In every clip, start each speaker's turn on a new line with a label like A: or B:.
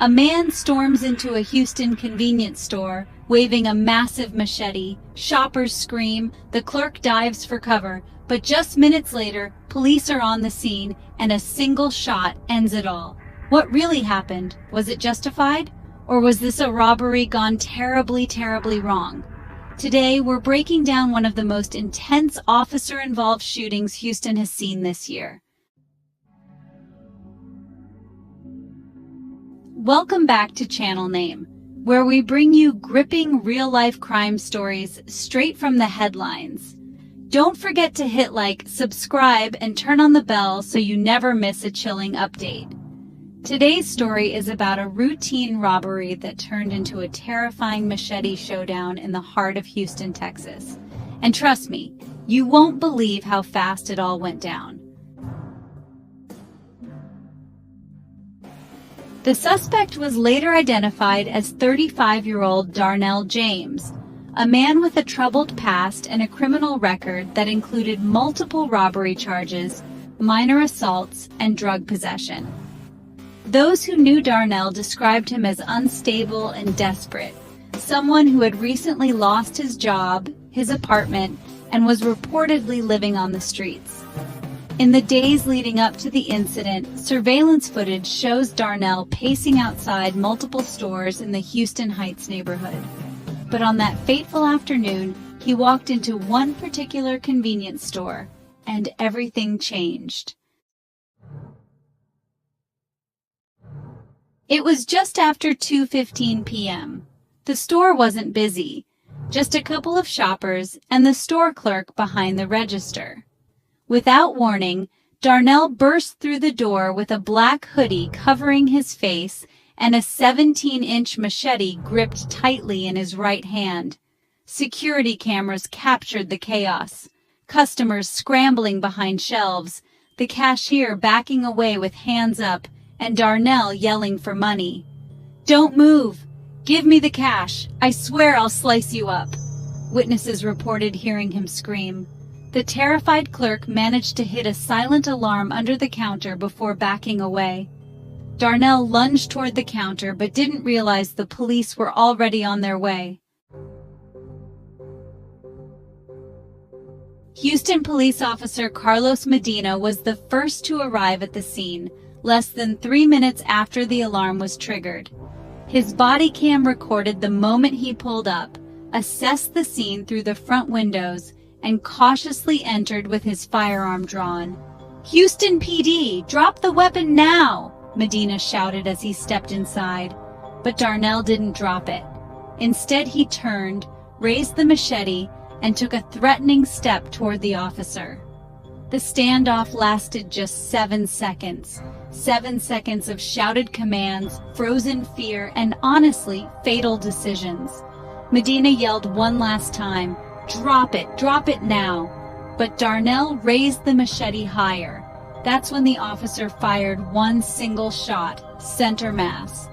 A: A man storms into a Houston convenience store, waving a massive machete. Shoppers scream, the clerk dives for cover, but just minutes later, police are on the scene, and a single shot ends it all. What really happened? Was it justified? Or was this a robbery gone terribly, terribly wrong? Today, we're breaking down one of the most intense officer-involved shootings Houston has seen this year. Welcome back to Channel Name, where we bring you gripping real-life crime stories straight from the headlines. Don't forget to hit like, subscribe, and turn on the bell so you never miss a chilling update. Today's story is about a routine robbery that turned into a terrifying machete showdown in the heart of Houston, Texas. And trust me, you won't believe how fast it all went down. The suspect was later identified as 35-year-old Darnell James, a man with a troubled past and a criminal record that included multiple robbery charges, minor assaults, and drug possession. Those who knew Darnell described him as unstable and desperate, someone who had recently lost his job, his apartment, and was reportedly living on the streets. In the days leading up to the incident, surveillance footage shows Darnell pacing outside multiple stores in the Houston Heights neighborhood. But on that fateful afternoon, he walked into one particular convenience store, and everything changed. It was just after 2:15 p.m. The store wasn't busy, just a couple of shoppers and the store clerk behind the register. Without warning, Darnell burst through the door with a black hoodie covering his face and a 17-inch machete gripped tightly in his right hand. Security cameras captured the chaos, customers scrambling behind shelves, the cashier backing away with hands up, and Darnell yelling for money. "Don't move! Give me the cash! I swear I'll slice you up!" Witnesses reported hearing him scream. The terrified clerk managed to hit a silent alarm under the counter before backing away. Darnell lunged toward the counter but didn't realize the police were already on their way. Houston police officer Carlos Medina was the first to arrive at the scene, less than 3 minutes after the alarm was triggered. His body cam recorded the moment he pulled up, assessed the scene through the front windows, and cautiously entered with his firearm drawn. "Houston PD, drop the weapon now!" Medina shouted as he stepped inside. But Darnell didn't drop it. Instead, he turned, raised the machete, and took a threatening step toward the officer. The standoff lasted just 7 seconds. 7 seconds of shouted commands, frozen fear, and honestly, fatal decisions. Medina yelled one last time, drop it now." But Darnell raised the machete higher. That's when the officer fired one single shot, center mass.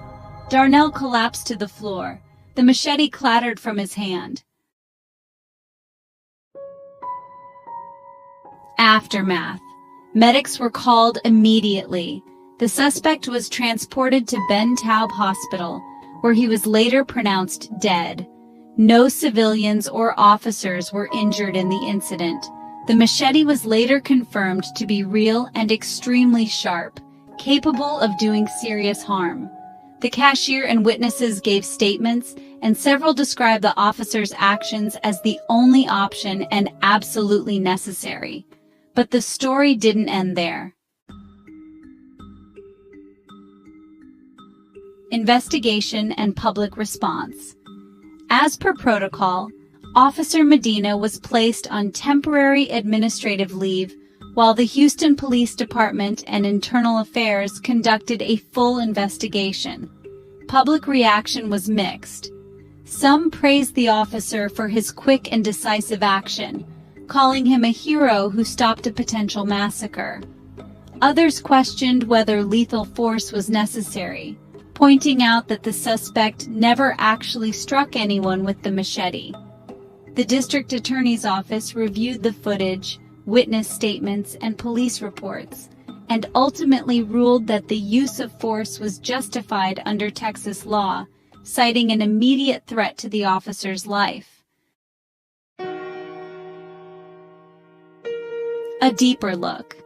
A: Darnell collapsed to the floor. The machete clattered from his hand. Aftermath. Medics were called immediately. The suspect was transported to Ben Taub Hospital, where he was later pronounced dead. No civilians or officers were injured in the incident. The machete was later confirmed to be real and extremely sharp, capable of doing serious harm. The cashier and witnesses gave statements, and several described the officer's actions as the only option and absolutely necessary. But the story didn't end there. Investigation and public response. As per protocol, Officer Medina was placed on temporary administrative leave while the Houston Police Department and Internal Affairs conducted a full investigation. Public reaction was mixed. Some praised the officer for his quick and decisive action, calling him a hero who stopped a potential massacre. Others questioned whether lethal force was necessary, pointing out that the suspect never actually struck anyone with the machete. The district attorney's office reviewed the footage, witness statements, and police reports, and ultimately ruled that the use of force was justified under Texas law, citing an immediate threat to the officer's life. A deeper look.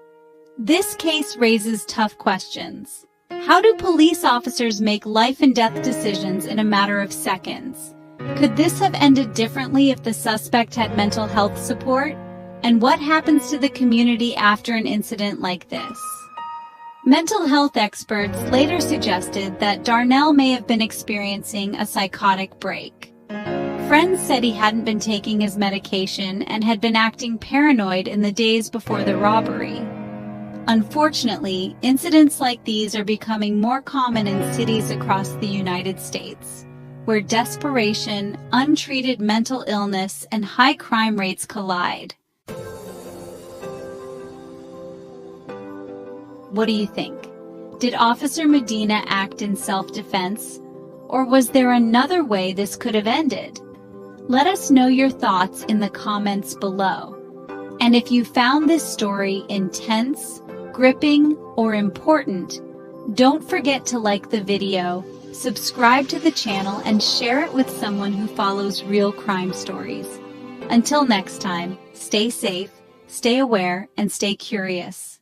A: This case raises tough questions. How do police officers make life and death decisions in a matter of seconds? Could this have ended differently if the suspect had mental health support? And what happens to the community after an incident like this? Mental health experts later suggested that Darnell may have been experiencing a psychotic break. Friends said he hadn't been taking his medication and had been acting paranoid in the days before the robbery. Unfortunately, incidents like these are becoming more common in cities across the United States, where desperation, untreated mental illness, and high crime rates collide. What do you think? Did Officer Medina act in self-defense, or was there another way this could have ended? Let us know your thoughts in the comments below. And if you found this story intense, gripping, or important, don't forget to like the video, subscribe to the channel, and share it with someone who follows real crime stories. Until next time, stay safe, stay aware, and stay curious.